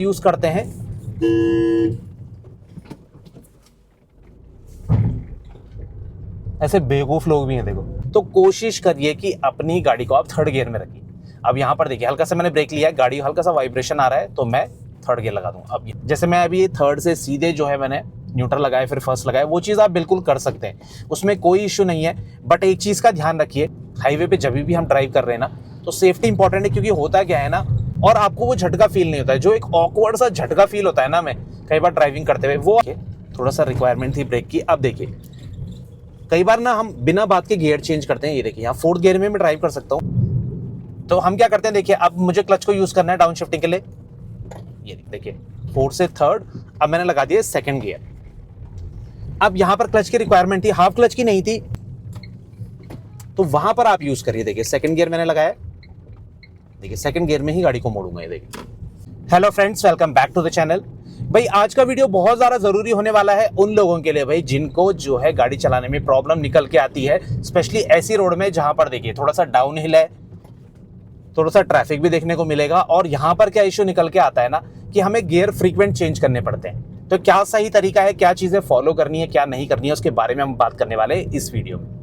Use करते हैं। ऐसे बेवकूफ लोग भी हैं देखो। तो कोशिश करिए कि अपनी गाड़ी को आप थर्ड गियर में रखिए। अब यहाँ पर देखिए हल्का सा मैंने ब्रेक लिया है, गाड़ी हल्का सा वाइब्रेशन आ रहा है, तो मैं थर्ड गियर लगा दूँ। अब जैसे मैं अभी थर्ड से सीधे जो है मैंने न्यूट्रल लगाया फिर फर्स्ट लगाया, वो चीज़ आप बिल्कुल कर सकते हैं, उसमें कोई इश्यू नहीं है। बट एक चीज़ का ध्यान रखिए, हाईवे पे जब भी हम ड्राइव कर रहे हैं ना, तो सेफ्टी इंपॉर्टेंट है। क्योंकि होता क्या है ना, और आपको वो झटका फील नहीं होता है, जो एक ऑकवर्ड सा झटका फील होता है ना, मैं कई बार ड्राइविंग करते हुए, वो थोड़ा सा रिक्वायरमेंट थी ब्रेक की। अब देखिए कई बार ना हम बिना बात के गियर चेंज करते हैं। ये देखिए यहाँ फोर्थ गियर में मैं ड्राइव कर सकता हूँ, तो हम क्या करते हैं, देखिए अब मुझे क्लच को यूज करना है डाउन शिफ्टिंग के लिए। ये देखिए फोर्थ से थर्ड, अब मैंने लगा दिया सेकंड गियर। अब यहां पर क्लच की रिक्वायरमेंट थी, हाफ क्लच की नहीं थी, तो वहां पर आप यूज करिए। देखिए सेकंड गियर मैंने लगाया, देखिए सेकंड गियर में ही गाड़ी को मोड़ूंगा। ये देखिए। Hello friends, welcome back to the channel. भाई आज का वीडियो बहुत ज़्यादा ज़रूरी होने वाला है उन लोगों के लिए भाई जिनको जो है गाड़ी चलाने में प्रॉब्लम निकल के आती है, स्पेशली ऐसी रोड में जहां पर देखिए थोड़ा सा डाउन हिल है, थोड़ा सा ट्रैफिक भी देखने को मिलेगा। और यहाँ पर क्या इशू निकल के आता है ना कि हमें गियर फ्रीक्वेंट चेंज करने पड़ते हैं। तो क्या सही तरीका है, क्या चीज़ें फॉलो करनी है, क्या नहीं करनी है, उसके बारे में हम बात करने वाले हैं इस वीडियो में।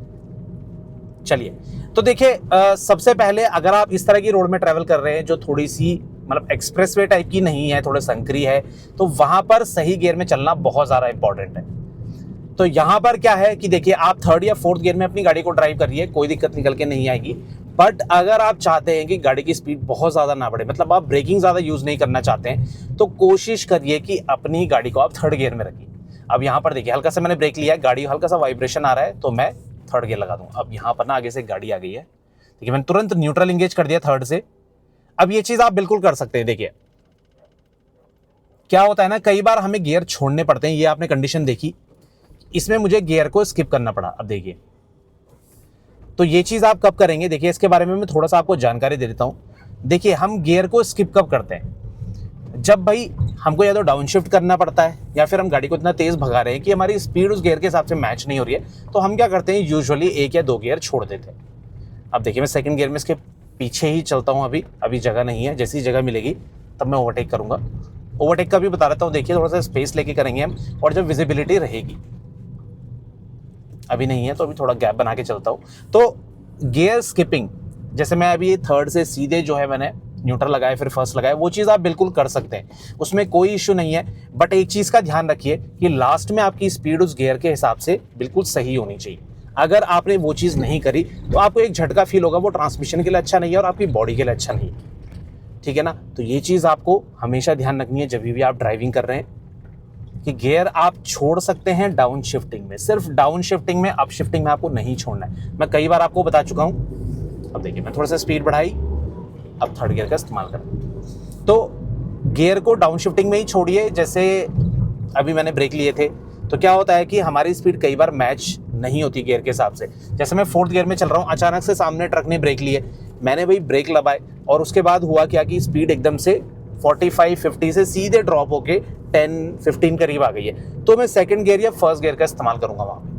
चलिए तो देखिए सबसे पहले अगर आप इस तरह की रोड में ट्रैवल कर रहे हैं जो थोड़ी सी मतलब एक्सप्रेसवे टाइप की नहीं है, थोड़े संकरी है, तो वहां पर सही गियर में चलना बहुत ज़्यादा इंपॉर्टेंट है। तो यहाँ पर क्या है कि देखिए आप थर्ड या फोर्थ गियर में अपनी गाड़ी को ड्राइव करिए, कोई दिक्कत निकल के नहीं आएगी। बट अगर आप चाहते हैं कि गाड़ी की स्पीड बहुत ज़्यादा ना बढ़े, मतलब आप ब्रेकिंग ज़्यादा यूज़ नहीं करना चाहते हैं, तो कोशिश करिए कि अपनी गाड़ी को आप थर्ड गियर में रखिए। अब यहाँ पर देखिए हल्का सा मैंने ब्रेक लिया है, गाड़ी हल्का सा वाइब्रेशन आ रहा है, तो मैं थर्ड गियर लगा दूँ। अब यहाँ पर ना आगे से गाड़ी आ गई है, देखिए मैंने तुरंत न्यूट्रल इंगेज कर दिया थर्ड से। अब ये चीज़ आप बिल्कुल कर सकते हैं। देखिए क्या होता है ना, कई बार हमें गियर छोड़ने पड़ते हैं। ये आपने कंडीशन देखी, इसमें मुझे गियर को स्किप करना पड़ा। अब देखिए तो ये चीज़ आप कब करेंगे, देखिए इसके बारे में मैं थोड़ा सा आपको जानकारी दे देता हूँ। देखिए हम गियर को स्किप कब करते हैं, जब भाई हमको या तो डाउन शिफ्ट करना पड़ता है या फिर हम गाड़ी को इतना तेज़ भगा रहे हैं कि हमारी स्पीड उस गियर के हिसाब से मैच नहीं हो रही है, तो हम क्या करते हैं, यूजुअली एक या दो गियर छोड़ देते हैं। अब देखिए मैं सेकंड गियर में इसके पीछे ही चलता हूँ, अभी जगह नहीं है, जैसी जगह मिलेगी तब मैं ओवरटेक करूँगा। ओवरटेक का भी बता रहता हूँ, देखिए थोड़ा सा स्पेस लेके करेंगे हम, और जब विजिबिलिटी रहेगी, अभी नहीं है तो अभी थोड़ा गैप बना के चलता हूँ। तो गियर स्किपिंग, जैसे मैं अभी थर्ड से सीधे जो है मैंने न्यूट्रल लगाया फिर फर्स्ट लगाया, वो चीज़ आप बिल्कुल कर सकते हैं, उसमें कोई इश्यू नहीं है। बट एक चीज़ का ध्यान रखिए कि लास्ट में आपकी स्पीड उस गियर के हिसाब से बिल्कुल सही होनी चाहिए। अगर आपने वो चीज़ नहीं करी तो आपको एक झटका फील होगा, वो ट्रांसमिशन के लिए अच्छा नहीं है और आपकी बॉडी के लिए अच्छा नहीं है, ठीक है ना। तो ये चीज़ आपको हमेशा ध्यान रखनी है जब भी आप ड्राइविंग कर रहे हैं कि गियर आप छोड़ सकते हैं डाउन शिफ्टिंग में, सिर्फ डाउन शिफ्टिंग में, अप शिफ्टिंग में आपको नहीं छोड़ना है। मैं कई बार आपको बता चुका हूँ। अब देखिए मैं थोड़ा सा स्पीड बढ़ाई, अब थर्ड गियर का इस्तेमाल करें। तो गियर को डाउन शिफ्टिंग में ही छोड़िए। जैसे अभी मैंने ब्रेक लिए थे, तो क्या होता है कि हमारी स्पीड कई बार मैच नहीं होती गियर के हिसाब से। जैसे मैं फोर्थ गियर में चल रहा हूँ, अचानक से सामने ट्रक ने ब्रेक लिए, मैंने भाई ब्रेक लगाए, और उसके बाद हुआ क्या कि स्पीड एकदम से 45-50 से सीधे ड्रॉप होके 10-15 करीब आ गई है। तो मैं सेकंड गियर या फर्स्ट गियर का इस्तेमाल करूंगा वहां पे।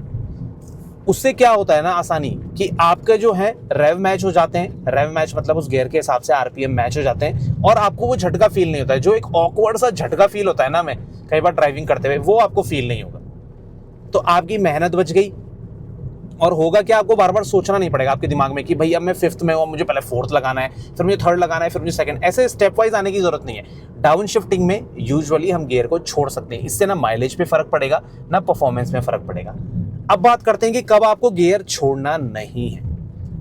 उससे क्या होता है ना आसानी, कि आपके जो है रेव मैच हो जाते हैं। रेव मैच मतलब उस गियर के हिसाब से आरपीएम मैच हो जाते हैं, और आपको वो झटका फील नहीं होता है, जो एक ऑकवर्ड सा झटका फील होता है ना मैं कई बार ड्राइविंग करते हुए, वो आपको फील नहीं होगा। तो आपकी मेहनत बच गई, और होगा क्या, आपको बार बार सोचना नहीं पड़ेगा आपके दिमाग में कि भाई अब मैं फिफ्थ में हूँ, मुझे पहले फोर्थ लगाना है, फिर मुझे थर्ड लगाना है, फिर मुझे सेकंड। ऐसे स्टेप वाइज आने की जरूरत नहीं है। डाउन शिफ्टिंग में यूजुअली हम गियर को छोड़ सकते हैं, इससे ना माइलेज पे फर्क पड़ेगा ना परफॉर्मेंस में फर्क पड़ेगा। अब बात करते हैं कि कब आपको गियर छोड़ना नहीं है।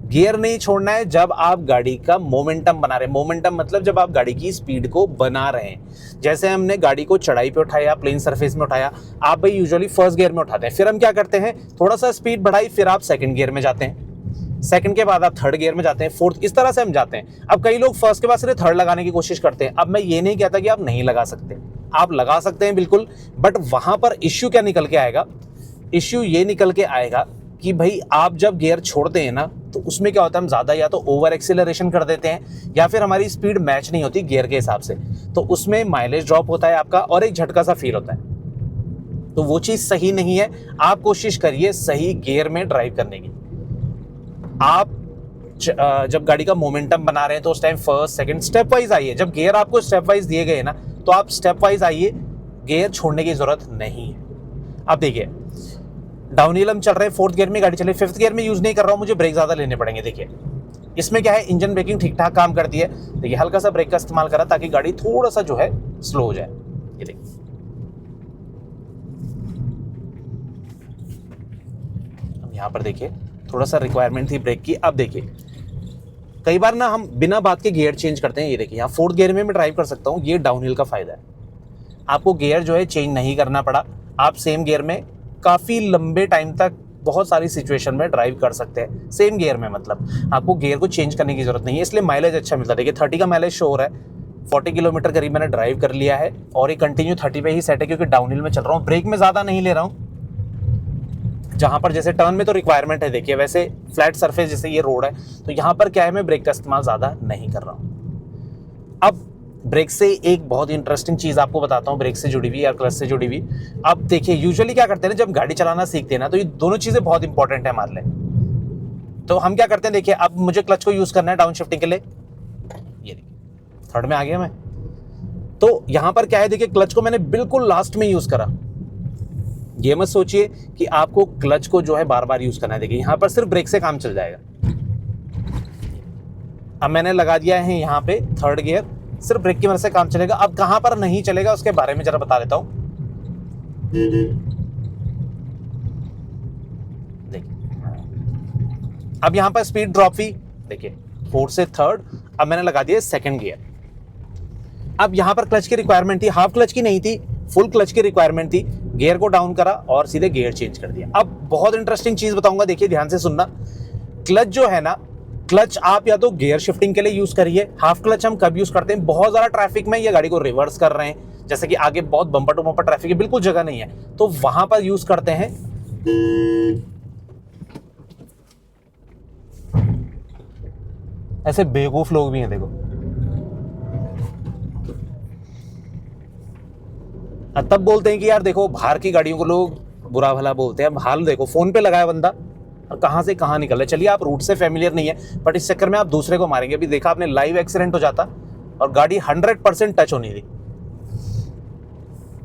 गियर नहीं छोड़ना है जब आप गाड़ी का मोमेंटम बना रहे हैं। मोमेंटम मतलब जब आप गाड़ी की स्पीड को बना रहे हैं। जैसे हमने गाड़ी को चढ़ाई पे उठाया, प्लेन सरफेस में उठाया, आप भाई यूजुअली फर्स्ट गियर में उठाते हैं, फिर हम क्या करते हैं, थोड़ा सा स्पीड बढ़ाई, फिर आप सेकंड गियर में जाते हैं, सेकंड के बाद आप थर्ड गियर में जाते हैं, फोर्थ, इस तरह से हम जाते हैं। अब कई लोग फर्स्ट के बाद सिर्फ थर्ड लगाने की कोशिश करते हैं। अब मैं ये नहीं कहता कि आप नहीं लगा सकते, आप लगा सकते हैं बिल्कुल, बट वहां पर इश्यू क्या निकल के आएगा, इश्यू ये निकल के आएगा कि भाई आप जब गियर छोड़ते हैं ना, तो उसमें क्या होता है, हम ज़्यादा या तो ओवर एक्सीलरेशन कर देते हैं, या फिर हमारी स्पीड मैच नहीं होती गियर के हिसाब से, तो उसमें माइलेज ड्रॉप होता है आपका, और एक झटका सा फील होता है। तो वो चीज़ सही नहीं है। आप कोशिश करिए सही गियर में ड्राइव करने की। आप जब गाड़ी का मोमेंटम बना रहे हैं तो उस time first second step wise आइए। जब गियर आपको स्टेप वाइज दिए गए ना, तो आप स्टेप वाइज आइए, गियर छोड़ने की जरूरत नहीं है। अब देखिए डाउनहिल हम चल रहे हैं, 4th गियर में गाड़ी चले, 5th गियर में यूज नहीं कर रहा हूँ, मुझे ब्रेक ज्यादा लेने पड़ेंगे। देखिए इसमें क्या है, इंजन ब्रेकिंग ठीक ठाक काम करती है। देखिए हल्का सा ब्रेक का इस्तेमाल करा ताकि गाड़ी थोड़ा सा जो है स्लो हो जाए। ये देखिए अब यहाँ पर देखिए थोड़ा सा रिक्वायरमेंट थी ब्रेक की। अब देखिए कई बार ना हम बिना बात के गियर चेंज करते हैं। ये देखिए यहाँ 4th गियर में मैं ड्राइव कर सकता हूँ, ये डाउनहिल का फायदा है। आपको गियर जो है चेंज नहीं करना पड़ा, आप सेम गियर में काफ़ी लंबे टाइम तक बहुत सारी सिचुएशन में ड्राइव कर सकते हैं। सेम गियर में मतलब आपको गियर को चेंज करने की जरूरत नहीं है, इसलिए माइलेज अच्छा मिलता है। देखिए 30 का माइलेज शो हो रहा है, 40 किलोमीटर करीब मैंने ड्राइव कर लिया है और ये कंटिन्यू 30 पे ही सेट है क्योंकि डाउनहिल में चल रहा हूँ। ब्रेक में ज़्यादा नहीं ले रहा हूँ, जहाँ पर जैसे टर्न में तो रिक्वायरमेंट है। देखिए वैसे फ्लैट सरफेस जैसे ये रोड है तो यहाँ पर क्या है, मैं ब्रेक का इस्तेमाल ज़्यादा नहीं कर रहा हूँ। अब ब्रेक से एक बहुत इंटरेस्टिंग चीज़ आपको बताता हूँ, ब्रेक से जुड़ी हुई या क्लच से जुड़ी हुई। अब देखिए यूजुअली क्या करते हैं ना, जब गाड़ी चलाना सीखते हैं ना, तो ये दोनों चीज़ें बहुत इंपॉर्टेंट है हमारे लिए। तो हम क्या करते हैं, देखिए अब मुझे क्लच को यूज़ करना है डाउन शिफ्टिंग के लिए। ये देखिए 3rd में आ गया मैं, तो यहाँ पर क्या है, देखिए क्लच को मैंने बिल्कुल लास्ट में यूज़ करा। ये मत सोचिए कि आपको क्लच को जो है बार बार यूज़ करना है। देखिए यहाँ पर सिर्फ ब्रेक से काम चल जाएगा। अब मैंने लगा दिया है यहाँ पे 3rd गियर, सिर्फ ब्रेक की मदद से काम चलेगा। अब कहां पर नहीं चलेगा उसके बारे में जरा बता देता हूं। देखिए अब यहां पर स्पीड ड्रॉप हुई, देखिए 4th से 3rd, अब मैंने लगा दिया 2nd गियर। अब यहां पर क्लच की रिक्वायरमेंट थी, हाफ क्लच की नहीं थी, फुल क्लच की रिक्वायरमेंट थी। गियर को डाउन करा और सीधे गियर चेंज कर दिया। अब बहुत इंटरेस्टिंग चीज बताऊंगा, देखिए ध्यान से सुनना। क्लच जो है ना, क्लच आप या तो गियर शिफ्टिंग के लिए यूज करिए। हाफ क्लच हम कब यूज करते हैं, बहुत ज्यादा ट्रैफिक में या गाड़ी को रिवर्स कर रहे हैं, जैसे कि आगे बहुत बम्पर टू बम्पर ट्रैफिक है, बिल्कुल जगह नहीं है, तो वहां पर यूज करते हैं। ऐसे बेवकूफ लोग भी हैं देखो। तब बोलते हैं कि यार देखो बाहर की गाड़ियों को लोग बुरा भला बोलते हैं। हाल देखो, फोन पे लगाया बंदा और कहां से कहां निकल रहा है। चलिए आप रूट से फेमिलियर नहीं है, बट इस चक्कर में आप दूसरे को मारेंगे। अभी देखा आपने, लाइव एक्सीडेंट हो जाता और गाड़ी 100% टच होनी थी।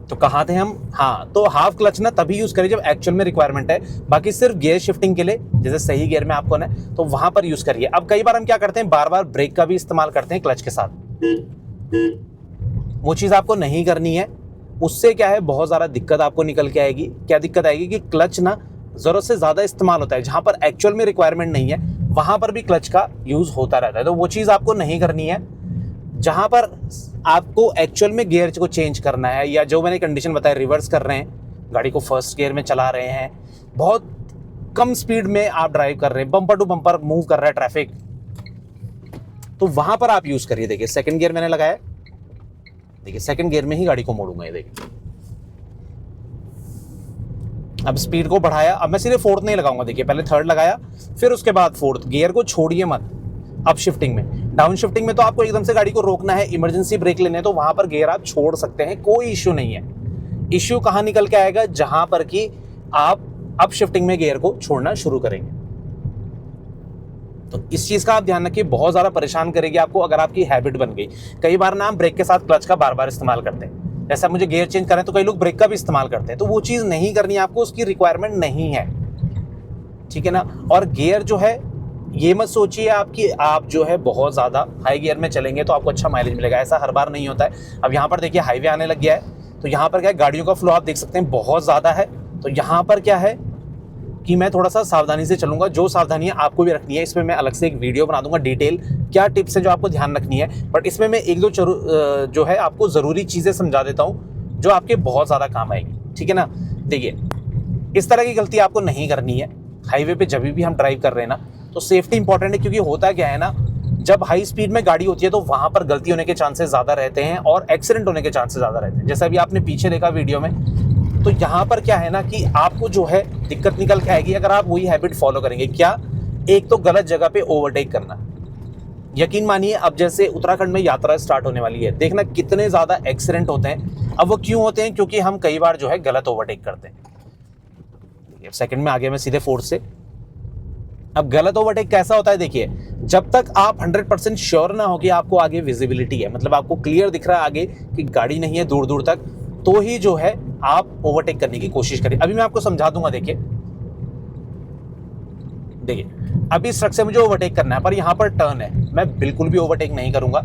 तो कहां थे हम। हाँ, तो हाफ क्लच ना तभी यूज करिए जब एक्चुअल में रिक्वायरमेंट है। बाकी सिर्फ गियर शिफ्टिंग के लिए, जैसे सही गियर में आपको ना, तो वहां पर यूज करिए। अब कई बार हम क्या करते हैं, बार बार ब्रेक का भी इस्तेमाल करते हैं क्लच के साथ। वो चीज आपको नहीं करनी है। उससे क्या है, बहुत ज्यादा दिक्कत आपको निकल के आएगी। क्या दिक्कत आएगी कि क्लच ना जरूरत से ज्यादा इस्तेमाल होता है, जहां पर एक्चुअल में रिक्वायरमेंट नहीं है वहां पर भी क्लच का यूज होता रहता है। तो वो चीज आपको नहीं करनी है। जहां पर आपको एक्चुअल में गियर को चेंज करना है, या जो मैंने कंडीशन बताया, रिवर्स कर रहे हैं, गाड़ी को 1st गियर में चला रहे हैं, बहुत कम स्पीड में आप ड्राइव कर रहे हैं, बम्पर टू बम्पर मूव कर रहा है ट्रैफिक, तो वहां पर आप यूज करिए। देखिए 2nd गियर मैंने लगाया, देखिए 2nd गियर में ही गाड़ी को मोड़ूंगा। ये देखिए अब स्पीड को बढ़ाया। अब मैं सीधे 4th नहीं लगाऊंगा, देखिए पहले 3rd लगाया, फिर उसके बाद 4th। गियर को छोड़िए मत। अब शिफ्टिंग में, डाउन शिफ्टिंग में तो आपको एकदम से गाड़ी को रोकना है, इमरजेंसी ब्रेक लेने हैं, तो वहां पर गियर आप छोड़ सकते हैं, कोई इश्यू नहीं है। इश्यू कहां निकल के आएगा, जहां पर कि आप अब शिफ्टिंग में गियर को छोड़ना शुरू करेंगे। तो इस चीज का आप ध्यान रखिए, बहुत ज्यादा परेशान करेगी आपको अगर आपकी हैबिट बन गई। कई बार ना हम ब्रेक के साथ क्लच का बार बार इस्तेमाल करते हैं, जैसा मुझे गियर चेंज करें तो कई लोग ब्रेक का भी इस्तेमाल करते हैं, तो वो चीज नहीं करनी है आपको, उसकी रिक्वायरमेंट नहीं है, ठीक है ना। और गियर जो है, ये मत सोचिए आपकी आप जो है बहुत ज्यादा हाई गियर में चलेंगे तो आपको अच्छा माइलेज मिलेगा, ऐसा हर बार नहीं होता है। अब यहाँ पर देखिए हाईवे आने लग गया है, तो यहाँ पर क्या है, गाड़ियों का फ्लो आप देख सकते हैं बहुत ज्यादा है। तो यहाँ पर क्या है कि मैं थोड़ा सा सावधानी से चलूंगा। जो सावधानियां आपको भी रखनी है, इसमें मैं अलग से एक वीडियो बना दूंगा डिटेल, क्या टिप्स है जो आपको ध्यान रखनी है। बट इसमें मैं एक दो जो है आपको ज़रूरी चीज़ें समझा देता हूँ जो आपके बहुत ज़्यादा काम आएगी, ठीक है ना। देखिए इस तरह की गलती आपको नहीं करनी है। हाईवे पे जब भी हम ड्राइव कर रहे हैं ना, तो सेफ्टी इंपॉर्टेंट है, क्योंकि होता क्या है ना, जब हाई स्पीड में गाड़ी होती है तो वहाँ पर गलती होने के चांसेस ज़्यादा रहते हैं और एक्सीडेंट होने के चांसेस ज़्यादा रहते हैं। जैसा अभी आपने पीछे देखा वीडियो में, तो यहाँ पर क्या है ना कि आपको जो है दिक्कत निकल के आएगी अगर आप वही हैबिट फॉलो करेंगे। क्या, एक तो गलत जगह पे ओवरटेक करना। यकीन मानिए अब जैसे उत्तराखंड में यात्रा स्टार्ट होने वाली है, देखना कितने ज़्यादा एक्सीडेंट होते हैं। अब वो क्यों होते हैं, क्योंकि हम कई बार जो है गलत ओवरटेक करते हैं। सेकंड में आ गया मैं सीधे 4th से, अब गलत ओवरटेक कैसा होता है, देखिए जब तक आप 100% श्योर ना हो कि आपको आगे विजिबिलिटी है, मतलब आपको क्लियर दिख रहा है आगे कि गाड़ी नहीं है दूर दूर तक, तो ही जो है आप ओवरटेक करने की कोशिश करिए। अभी मैं आपको समझा दूंगा। देखिए अभी इस ट्रक से मुझे ओवरटेक करना है, पर यहाँ पर टर्न है, मैं बिल्कुल भी ओवरटेक नहीं करूंगा,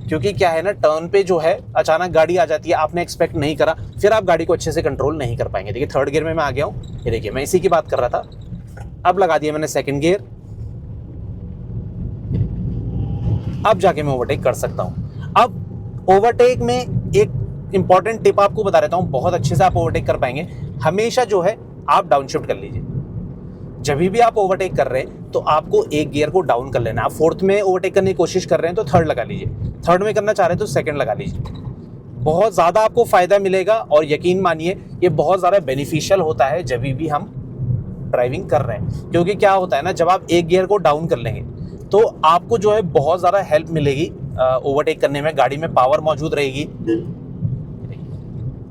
क्योंकि क्या है ना, टर्न पे जो है अचानक गाड़ी आ जाती है, आपने एक्सपेक्ट नहीं करा, फिर आप गाड़ी को अच्छे से कंट्रोल नहीं कर पाएंगे। देखिए थर्ड गियर में मैं आ गया हूँ, ये देखिए मैं इसी की बात कर रहा था। अब लगा दिया मैंने सेकंड गियर, अब जाके मैं ओवरटेक कर सकता हूँ। अब ओवरटेक में एक इंपॉर्टेंट टिप आपको बता देता हूँ, बहुत अच्छे से आप ओवरटेक कर पाएंगे। हमेशा जो है आप डाउन शिफ्ट कर लीजिए। जब भी आप ओवरटेक कर रहे हैं तो आपको एक गियर को डाउन कर लेना है। आप फोर्थ में ओवरटेक करने की कोशिश कर रहे हैं तो थर्ड लगा लीजिए, थर्ड में करना चाह रहे हैं तो सेकंड लगा लीजिए। बहुत ज़्यादा आपको फ़ायदा मिलेगा और यकीन मानिए ये बहुत ज़्यादा बेनिफिशियल होता है जब भी हम ड्राइविंग कर रहे हैं। क्योंकि क्या होता है ना, जब आप एक गियर को डाउन कर लेंगे तो आपको जो है बहुत ज़्यादा हेल्प मिलेगी ओवरटेक करने में, गाड़ी में पावर मौजूद रहेगी।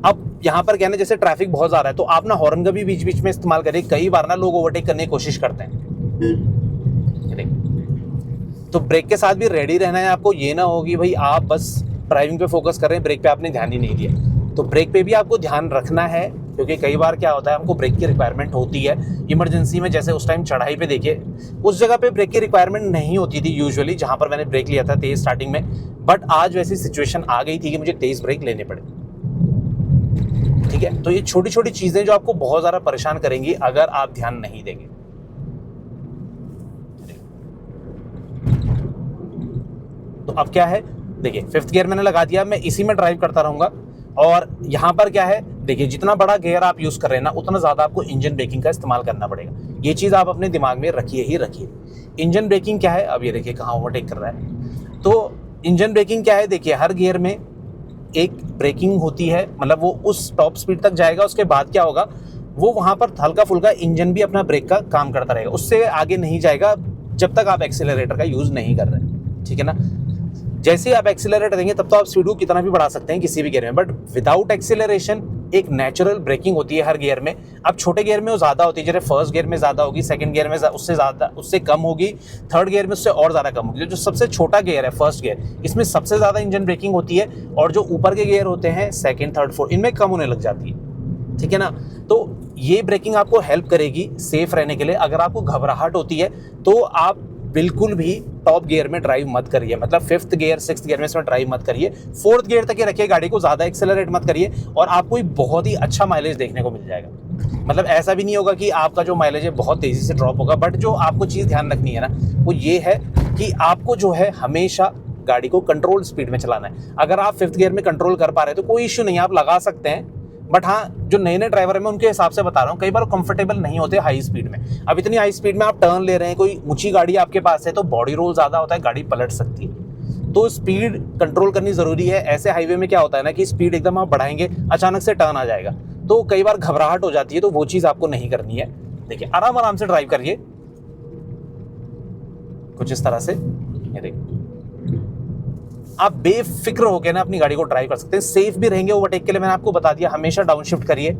अब यहाँ पर क्या है ना, जैसे ट्रैफिक बहुत ज़्यादा है तो आप ना हॉर्न का भी बीच बीच में इस्तेमाल करिए। कई बार ना लोग ओवरटेक करने की कोशिश करते हैं, तो ब्रेक के साथ भी रेडी रहना है आपको। ये ना हो कि भाई आप बस ड्राइविंग पे फोकस कर रहे हैं, ब्रेक पे आपने ध्यान ही नहीं दिया। तो ब्रेक पे भी आपको ध्यान रखना है, क्योंकि कई बार क्या होता है हमको ब्रेक की रिक्वायरमेंट होती है इमरजेंसी में। जैसे उस टाइम चढ़ाई पे देखिए, उस जगह पे ब्रेक की रिक्वायरमेंट नहीं होती थी यूजुअली, जहाँ पर मैंने ब्रेक लिया था तेज स्टार्टिंग में। बट आज वैसी सिचुएशन आ गई थी कि मुझे तेज ब्रेक लेने पड़े। ठीक है, तो ये छोटी छोटी चीजें जो आपको बहुत ज़्यादा परेशान करेंगी अगर आप ध्यान नहीं देंगे। तो अब क्या है, देखिए फिफ्थ गियर मैंने लगा दिया, मैं इसी में ड्राइव करता रहूंगा। और यहाँ पर क्या है, देखिए जितना बड़ा गियर आप यूज कर रहे हैं ना, उतना ज्यादा आपको इंजन ब्रेकिंग का इस्तेमाल करना पड़ेगा। ये चीज आप अपने दिमाग में रखिए ही रखिए। इंजन ब्रेकिंग क्या है, अब ये देखिए कहाँ ओवरटेक कर रहा है। तो इंजन ब्रेकिंग क्या है, देखिए हर गियर में एक ब्रेकिंग होती है, मतलब वो उस टॉप स्पीड तक जाएगा, उसके बाद क्या होगा, वो वहां पर हल्का फुल्का इंजन भी अपना ब्रेक का काम करता रहेगा, उससे आगे नहीं जाएगा जब तक आप एक्सीलरेटर का यूज नहीं कर रहे। ठीक है ना, जैसे ही आप एक्सीलरेटर देंगे तब तो आप स्पीड को कितना भी बढ़ा सकते हैं किसी भी गियर में, बट विदाउट एक्सीलरेशन एक नेचुरल ब्रेकिंग होती है हर गियर में। अब छोटे गियर में वो ज़्यादा होती है, जैसे फर्स्ट गियर में ज़्यादा होगी, सेकंड गियर में उससे ज़्यादा, उससे कम होगी, थर्ड गियर में उससे और ज़्यादा कम होगी। जो सबसे छोटा गियर है फर्स्ट गियर, इसमें सबसे ज़्यादा इंजन ब्रेकिंग होती है, और जो ऊपर के गियर होते हैं सेकंड थर्ड फोर्थ, इनमें कम होने लग जाती है। ठीक है ना, तो ये ब्रेकिंग आपको हेल्प करेगी सेफ रहने के लिए। अगर आपको घबराहट होती है तो आप बिल्कुल भी टॉप गियर में ड्राइव मत करिए, मतलब फिफ्थ गियर सिक्स्थ गियर में इसमें ड्राइव मत करिए। फोर्थ गियर तक ही रखिए गाड़ी को, ज़्यादा एक्सेलरेट मत करिए, और आपको एक बहुत ही अच्छा माइलेज देखने को मिल जाएगा। मतलब ऐसा भी नहीं होगा कि आपका जो माइलेज है बहुत तेज़ी से ड्रॉप होगा, बट जो आपको चीज़ ध्यान रखनी है ना, वो ये है कि आपको जो है हमेशा गाड़ी को कंट्रोल स्पीड में चलाना है। अगर आप फिफ्थ गियर में कंट्रोल कर पा रहे हैं तो कोई इश्यू नहीं है, आप लगा सकते हैं। बट हाँ, जो नए नए ड्राइवर है मैं उनके हिसाब से बता रहा हूँ, कई बार कंफर्टेबल नहीं होते हाई स्पीड में। अब इतनी हाई स्पीड में आप टर्न ले रहे हैं, कोई ऊंची गाड़ी आपके पास है तो बॉडी रोल ज़्यादा होता है, गाड़ी पलट सकती है, तो स्पीड कंट्रोल करनी ज़रूरी है। ऐसे हाईवे में क्या होता है ना कि स्पीड एकदम आप बढ़ाएंगे, अचानक से टर्न आ जाएगा, तो कई बार घबराहट हो जाती है, तो वो चीज़ आपको नहीं करनी है। देखिए आराम आराम से ड्राइव करिए, कुछ इस तरह से। ये देखिए आप बेफिक्र होकर ना अपनी गाड़ी को ड्राइव कर सकते हैं, सेफ भी रहेंगे। ओवरटेक के लिए मैंने आपको बता दिया, हमेशा डाउन शिफ्ट करिए।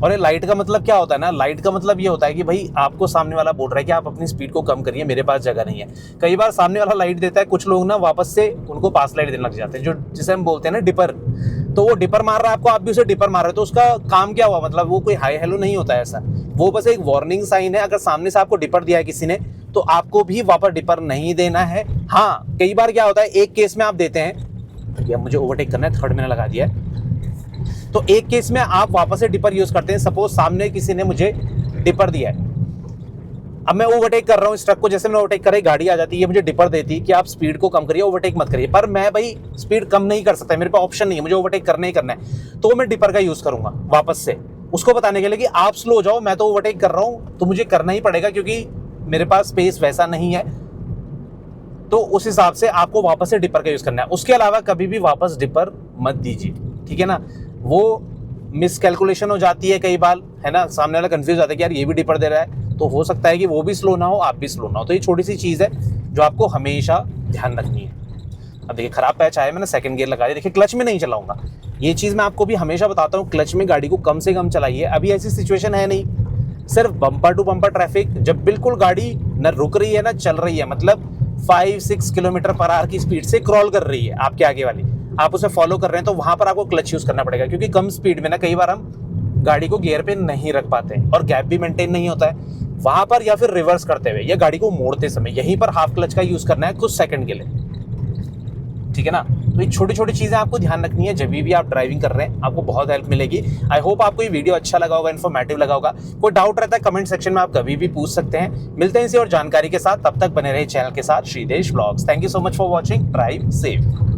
और ये लाइट का मतलब क्या होता है ना, लाइट का मतलब ये होता है कि भाई आपको सामने वाला बोल रहा है कि आप अपनी स्पीड को कम करिए, मेरे पास जगह नहीं है। कई बार सामने वाला लाइट देता है, कुछ लोग ना वापस से उनको पास लाइट देने लग जाते हैं, जो जिसे हम बोलते हैं ना डिपर। तो वो डिपर मार रहा है आपको, आप भी उसे डिपर मार रहे हो, तो उसका काम क्या हुआ, मतलब वो कोई हाई हेलो नहीं होता है ऐसा, वो बस एक वार्निंग साइन है। अगर सामने से आपको डिपर दिया है किसी ने तो आपको भी वापस डिपर नहीं देना है। हाँ, कई बार क्या होता है, एक केस में आप देते हैं, तो मुझे ओवरटेक करना है, थर्ड मैंने लगा दिया है, तो एक केस में आप वापस से डिपर यूज करते हैं। सपोज सामने किसी ने मुझे डिपर दिया है, अब मैं ओवरटेक कर रहा हूँ इस ट्रक को, जैसे मैं ओवरटेक कर रही, गाड़ी आ जाती है, मुझे डिपर देती है कि आप स्पीड को कम करिए, ओवरटेक मत करिए। पर मैं भाई स्पीड कम नहीं कर सकता, मेरे पास ऑप्शन नहीं है, मुझे ओवरटेक करना ही करना है, तो मैं डिपर का यूज करूंगा वापस से, उसको बताने के लिए कि आप स्लो हो जाओ, मैं तो ओवरटेक कर रहा हूँ, तो मुझे करना ही पड़ेगा क्योंकि मेरे पास स्पेस वैसा नहीं है। तो उस हिसाब से आपको वापस से डिपर का यूज करना है। उसके अलावा कभी भी वापस डिपर मत दीजिए, ठीक है ना। वो मिसकैलकुलेशन हो जाती है कई बार, है ना, सामने वाला कंफ्यूज हो जाता है कि यार ये भी डिपर दे रहा है, तो हो सकता है कि वो भी स्लो ना हो, आप भी स्लो ना हो। तो ये छोटी सी चीज़ है जो आपको हमेशा ध्यान रखनी है। अब देखिए खराब पैच आया, मैंने सेकंड गियर लगा दिया, देखिए क्लच में नहीं चलाऊंगा, ये चीज़ मैं आपको भी हमेशा बताता हूँ, क्लच में गाड़ी को कम से कम चलाइए। अभी ऐसी सिचुएशन है नहीं, सिर्फ बम्पर टू बम्पर ट्रैफिक, जब बिल्कुल गाड़ी न रुक रही है ना चल रही है, मतलब 5-6 किलोमीटर पर आवर की स्पीड से क्रॉल कर रही है आपके आगे वाली, आप उसे फॉलो कर रहे हैं, तो वहां पर आपको क्लच यूज करना पड़ेगा। क्योंकि कम स्पीड में ना कई बार हम गाड़ी को गियर पे नहीं रख पाते और गैप भी मेंटेन नहीं होता है वहां पर, या फिर रिवर्स करते हुए या गाड़ी को मोड़ते समय यहीं पर हाफ क्लच का यूज करना है कुछ सेकंड के लिए, ठीक है ना। तो ये छोटी छोटी चीजें आपको ध्यान रखनी है जब भी आप ड्राइविंग कर रहे हैं, आपको बहुत हेल्प मिलेगी। आई होप आपको ये वीडियो अच्छा लगा होगा, इन्फॉर्मेटिव लगा होगा। कोई डाउट रहता है कमेंट सेक्शन में आप कभी भी पूछ सकते हैं। मिलते हैं इसी और जानकारी के साथ, तब तक बने रहे चैनल के साथ, Shridesh vlogs. Thank you so much for watching, drive safe.